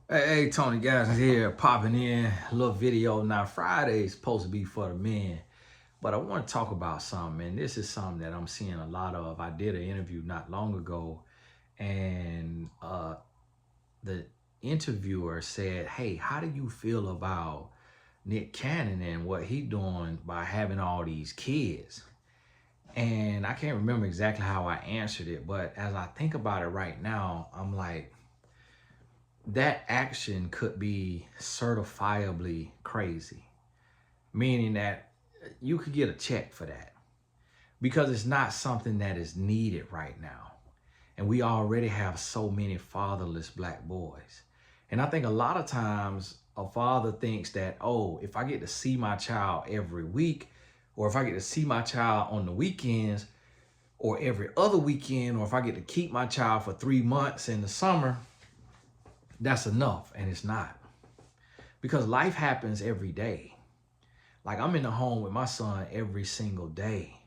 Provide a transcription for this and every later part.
Hey, Tony Guys is here popping in a little video. Now, Friday's supposed to be for the men, but I want to talk about something, and this is something that I'm seeing a lot of. I did an interview not long ago, and the interviewer said, "Hey, how do you feel about Nick Cannon and what he doing by having all these kids?" And I can't remember exactly how I answered it, but as I think about it right now, I'm like, that action could be certifiably crazy, meaning that you could get a check for that because it's not something that is needed right now. And we already have so many fatherless black boys. And I think a lot of times a father thinks that, oh, if I get to see my child every week, or if I get to see my child on the weekends, or every other weekend, or if I get to keep my child for 3 months in the summer, that's enough. And it's not. Because life happens every day. Like, I'm in the home with my son every single day,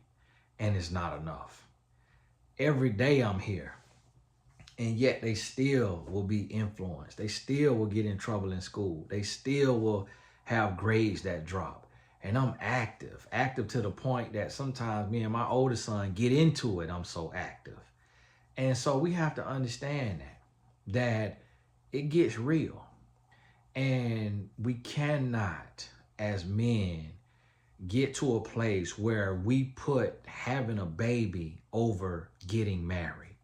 and it's not enough. Every day I'm here, and yet they still will be influenced. They still will get in trouble in school. They still will have grades that drop. And I'm active to the point that sometimes me and my oldest son get into it. I'm so active. And so we have to understand that it gets real. And we cannot, as men, get to a place where we put having a baby over getting married.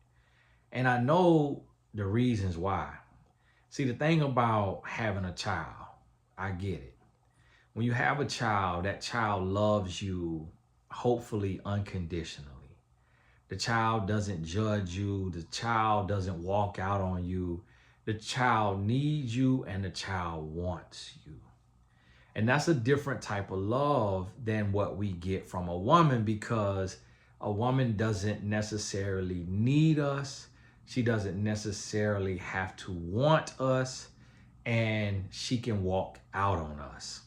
And I know the reasons why. See, the thing about having a child, I get it. When you have a child, that child loves you, hopefully unconditionally. The child doesn't judge you. The child doesn't walk out on you. The child needs you and the child wants you. And that's a different type of love than what we get from a woman, because a woman doesn't necessarily need us. She doesn't necessarily have to want us, and she can walk out on us.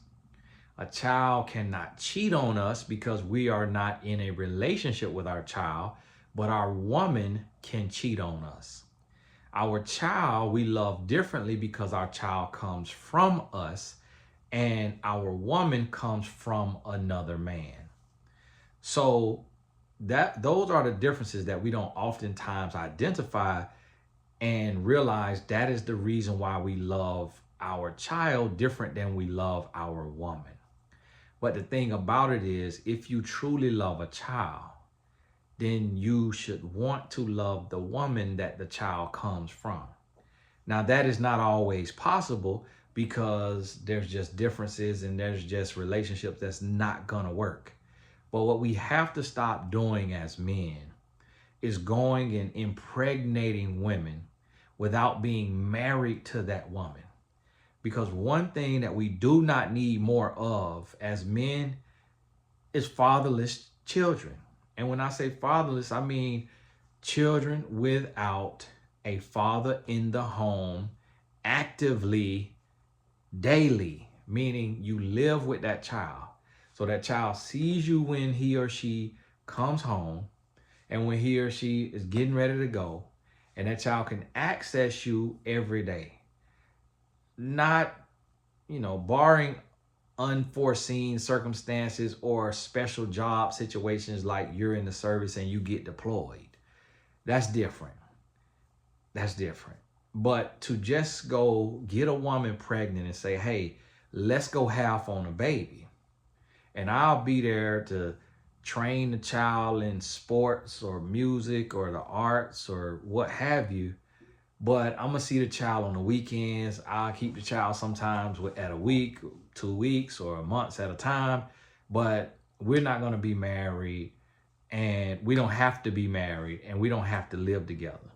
A child cannot cheat on us because we are not in a relationship with our child, but our woman can cheat on us. Our child we love differently because our child comes from us and our woman comes from another man. So that those are the differences that we don't oftentimes identify and realize that is the reason why we love our child different than we love our woman. But the thing about it is, if you truly love a child, then you should want to love the woman that the child comes from. Now, that is not always possible because there's just differences and there's just relationships that's not gonna work. But what we have to stop doing as men is going and impregnating women without being married to that woman. Because one thing that we do not need more of as men is fatherless children. And when I say fatherless, I mean children without a father in the home actively, daily, meaning you live with that child. So that child sees you when he or she comes home and when he or she is getting ready to go, and that child can access you every day. Not, barring unforeseen circumstances or special job situations like you're in the service and you get deployed. That's different. That's different. But to just go get a woman pregnant and say, hey, let's go half on a baby, and I'll be there to train the child in sports or music or the arts or what have you, but I'm gonna see the child on the weekends. I'll keep the child sometimes at a week, 2 weeks, or months at a time, but we're not gonna be married, and we don't have to be married, and we don't have to live together.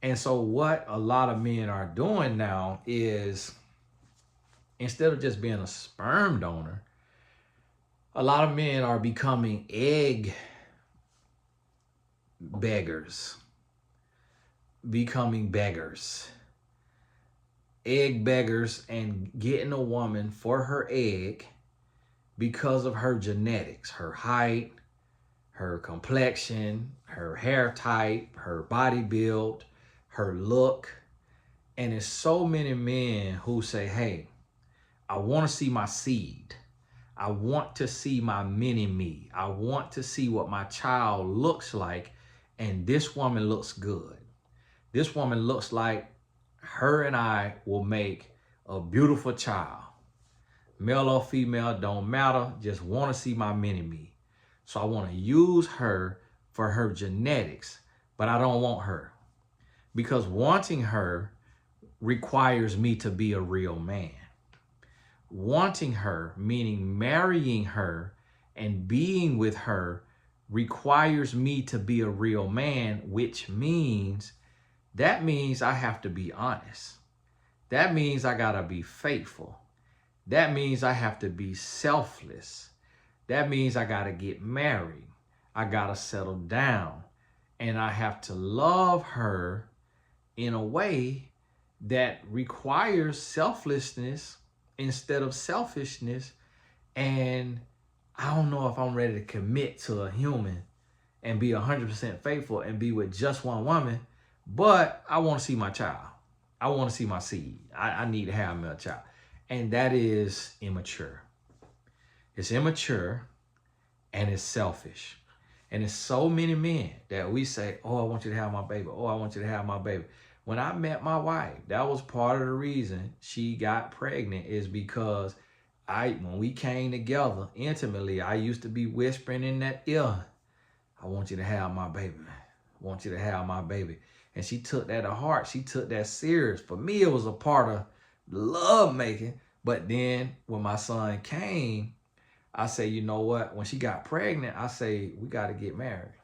And so what a lot of men are doing now is, instead of just being a sperm donor, a lot of men are becoming egg beggars, becoming beggars, egg beggars, and getting a woman for her egg because of her genetics, her height, her complexion, her hair type, her body build, her look. And there's so many men who say, hey, I want to see my seed. I want to see my mini-me. I want to see what my child looks like. And this woman looks good. This woman looks like her and I will make a beautiful child. Male or female, don't matter. Just want to see my mini-me. So I want to use her for her genetics, but I don't want her. Because wanting her requires me to be a real man. Wanting her, meaning marrying her and being with her, requires me to be a real man, which means I have to be honest. That means I gotta be faithful. That means I have to be selfless. That means I gotta get married. I gotta settle down. And I have to love her in a way that requires selflessness instead of selfishness. And I don't know if I'm ready to commit to a human and be 100% faithful and be with just one woman, but I want to see my child. I want to see my seed. I need to have a child. And that is immature. It's immature and it's selfish. And it's so many men that we say, oh, I want you to have my baby. Oh, I want you to have my baby. When I met my wife, that was part of the reason she got pregnant, is because when we came together intimately, I used to be whispering in that ear, I want you to have my baby. I want you to have my baby. And she took that to heart. She took that serious. For me, it was a part of love making. But then when my son came, I say, you know what? When she got pregnant, I say, we got to get married.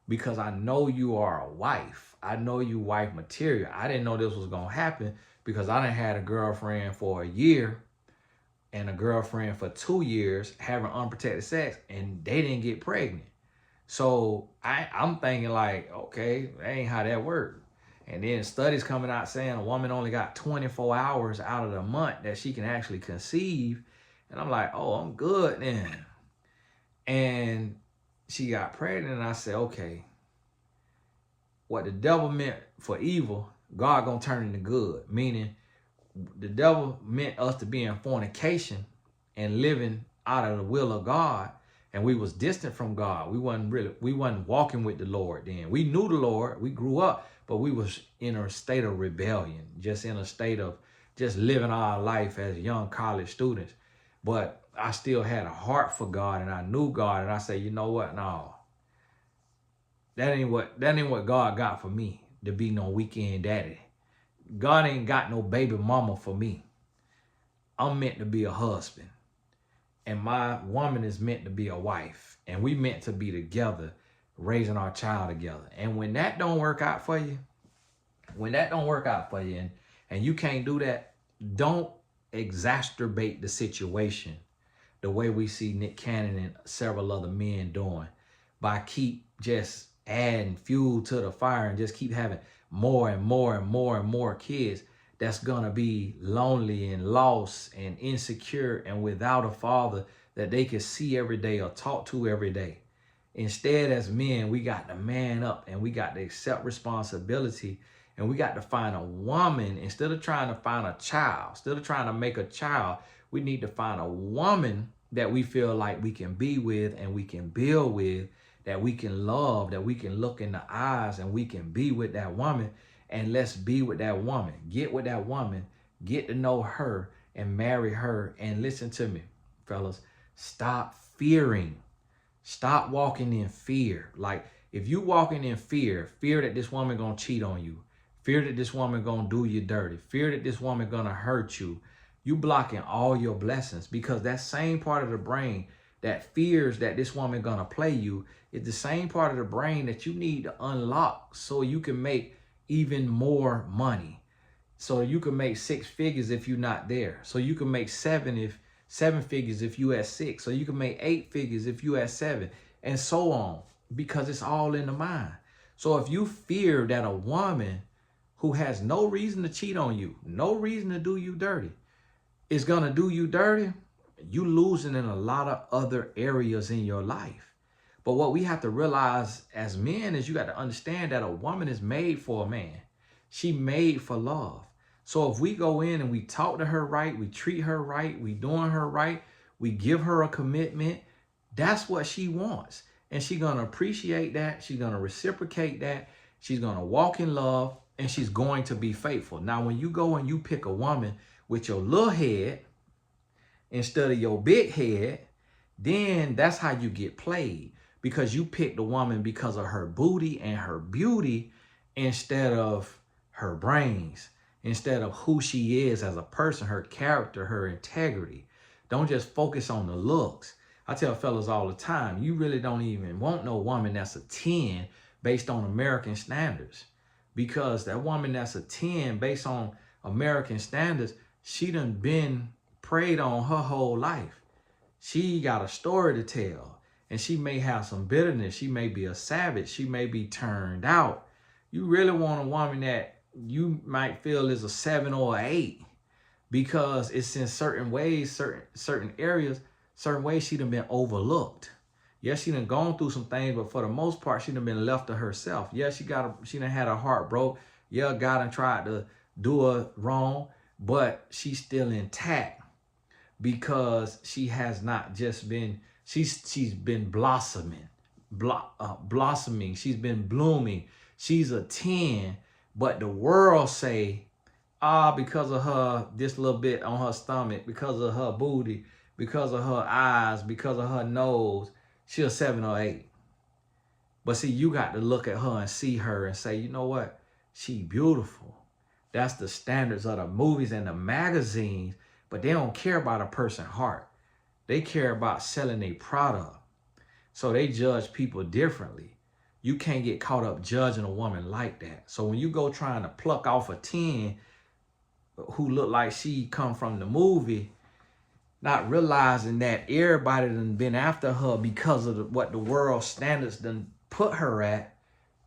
Because I know you are a wife. I know you wife material. I didn't know this was going to happen because I done had a girlfriend for a year and a girlfriend for 2 years having unprotected sex, and they didn't get pregnant. So I'm thinking like, okay, that ain't how that works. And then studies coming out saying a woman only got 24 hours out of the month that she can actually conceive. And I'm like, oh, I'm good then. And she got pregnant, and I said, okay, what the devil meant for evil, God gonna turn into good. Meaning the devil meant us to be in fornication and living out of the will of God, and we was distant from God. We wasn't walking with the Lord then. We knew the Lord, we grew up, but we was in a state of rebellion, just in a state of just living our life as young college students. But I still had a heart for God, and I knew God, and I said, you know what? No, that ain't what God got for me, to be no weekend daddy. God ain't got no baby mama for me. I'm meant to be a husband, and my woman is meant to be a wife, and we meant to be together, raising our child together. And when that don't work out for you, and you can't do that, don't exacerbate the situation the way we see Nick Cannon and several other men doing, by keep just adding fuel to the fire and just keep having more and more and more and more kids that's gonna be lonely and lost and insecure and without a father that they can see every day or talk to every day. Instead, as men, we got to man up and we got to accept responsibility, and we got to find a woman. Instead of trying to find a child, instead of trying to make a child, we need to find a woman that we feel like we can be with and we can build with, that we can love, that we can look in the eyes and we can be with that woman. And let's be with that woman. Get with that woman, get to know her and marry her. And listen to me, fellas, stop fearing. Stop walking in fear. Like, if you walking in fear that this woman gonna cheat on you, fear that this woman gonna do you dirty, fear that this woman gonna hurt you, you blocking all your blessings, because that same part of the brain that fears that this woman gonna play you is the same part of the brain that you need to unlock so you can make even more money. So you can make 6 figures if you're not there. So you can make 7 figures if you at 6. So you can make 8 figures if you at 7, and so on, because it's all in the mind. So if you fear that a woman who has no reason to cheat on you, no reason to do you dirty, is gonna do you dirty, you losing in a lot of other areas in your life. But what we have to realize as men is you got to understand that a woman is made for a man. She made for love. So if we go in and we talk to her right, we treat her right, we doing her right, we give her a commitment, that's what she wants. And she's going to appreciate that. She's going to reciprocate that. She's going to walk in love, and she's going to be faithful. Now, when you go and you pick a woman with your little head instead of your big head, then that's how you get played, because you picked the woman because of her booty and her beauty instead of her brains, instead of who she is as a person, her character, her integrity. Don't just focus on the looks. I tell fellas all the time, you really don't even want no woman that's a 10 based on American standards, because that woman that's a 10 based on American standards, she done been preyed on her whole life. She got a story to tell, and she may have some bitterness. She may be a savage. She may be turned out. You really want a woman that you might feel is a 7 or an 8, because it's in certain ways, certain areas, certain ways she done been overlooked. Yes, she done gone through some things, but for the most part, she done been left to herself. Yeah, she done had her heart broke. Yeah, God done tried to do her wrong, but she's still intact, because she has not just been, she's been blossoming. She's been blooming. She's a 10, but the world say, because of her, this little bit on her stomach, because of her booty, because of her eyes, because of her nose, she a 7 or 8. But see, you got to look at her and see her and say, you know what? She beautiful. That's the standards of the movies and the magazines, but they don't care about a person's heart. They care about selling a product. So they judge people differently. You can't get caught up judging a woman like that. So when you go trying to pluck off a 10 who look like she come from the movie, not realizing that everybody done been after her because of what the world standards done put her at,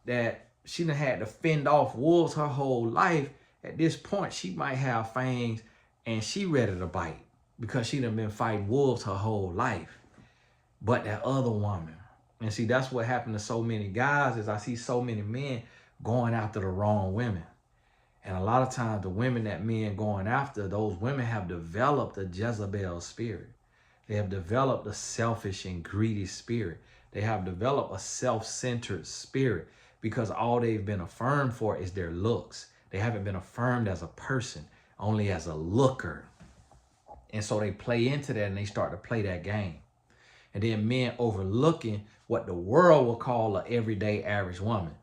that she done had to fend off wolves her whole life. At this point, she might have fangs and she ready to bite, because she done been fighting wolves her whole life. But that other woman, and see, that's what happened to so many guys, is I see so many men going after the wrong women. And a lot of times the women that men going after, those women have developed a Jezebel spirit. They have developed a selfish and greedy spirit. They have developed a self-centered spirit, because all they've been affirmed for is their looks. They haven't been affirmed as a person, only as a looker. And so they play into that, and they start to play that game. And then men overlooking what the world will call an everyday average woman.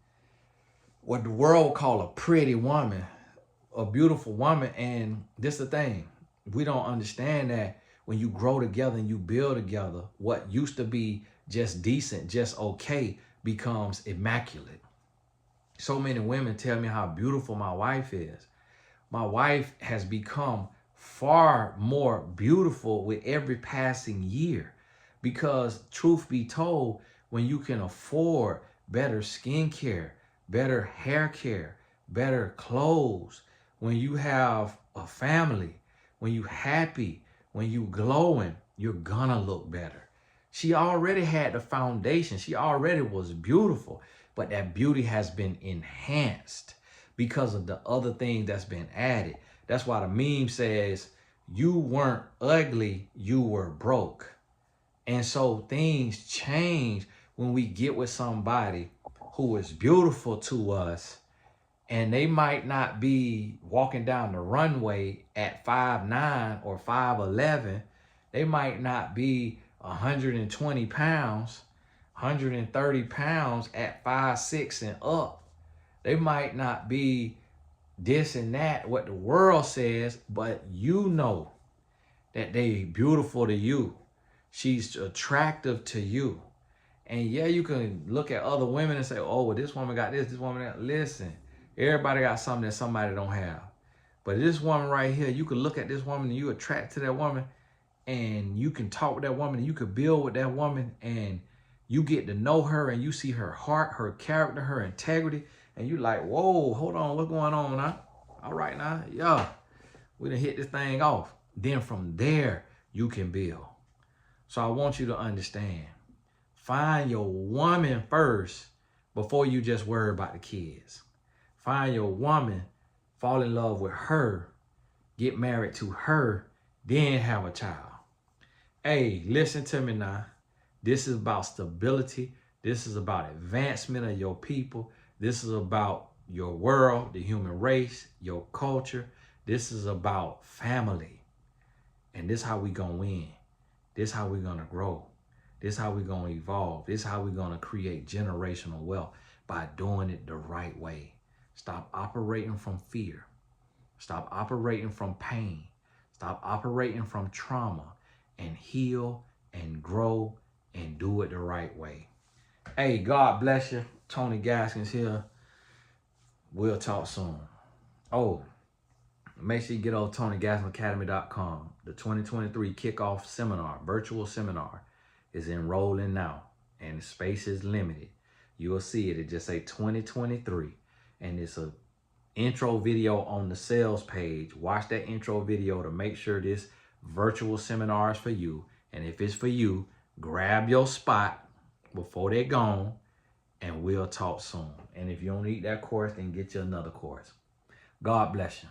What the world will call a pretty woman, a beautiful woman. And this is the thing. We don't understand that when you grow together and you build together, what used to be just decent, just okay, becomes immaculate. So many women tell me how beautiful my wife is. My wife has become far more beautiful with every passing year, because truth be told, when you can afford better skincare, better hair care, better clothes, when you have a family, when you happy, when you glowing, you're gonna look better. She already had the foundation. She already was beautiful, but that beauty has been enhanced because of the other things that's been added. That's why the meme says, you weren't ugly, you were broke. And so things change when we get with somebody who is beautiful to us, and they might not be walking down the runway at 5'9" or 5'11". They might not be 120 pounds, 130 pounds at 5'6" and up. They might not be this and that, what the world says, but you know that they beautiful to you. She's attractive to you. And yeah, you can look at other women and say, oh, well, this woman got this woman that. Listen, everybody got something that somebody don't have. But this woman right here, you can look at this woman and you attract to that woman, and you can talk with that woman, and you can build with that woman, and you get to know her, and you see her heart, her character, her integrity, and you like, whoa, hold on, what's going on now? All right now, yeah, we done hit this thing off. Then from there, you can build. So I want you to understand, find your woman first before you just worry about the kids. Find your woman fall in love with her, get married to her, then have a child. Hey, listen to me now. This is about stability. This is about advancement of your people. This is about your world, the human race, your culture. This is about family. And this is how we gonna win. This is how we're gonna grow. This is how we're gonna evolve. This is how we're gonna create generational wealth, by doing it the right way. Stop operating from fear. Stop operating from pain. Stop operating from trauma, and heal and grow and do it the right way. Hey, God bless you. Tony Gaskins here. We'll talk soon. Oh, make sure you get on TonyGaskinAcademy.com. The 2023 kickoff seminar, virtual seminar, is enrolling now, and the space is limited. You will see it. It just say 2023, and it's a intro video on the sales page. Watch that intro video to make sure this virtual seminar is for you. And if it's for you, grab your spot before they're gone, and we'll talk soon. And if you don't need that course, then get you another course. God bless you.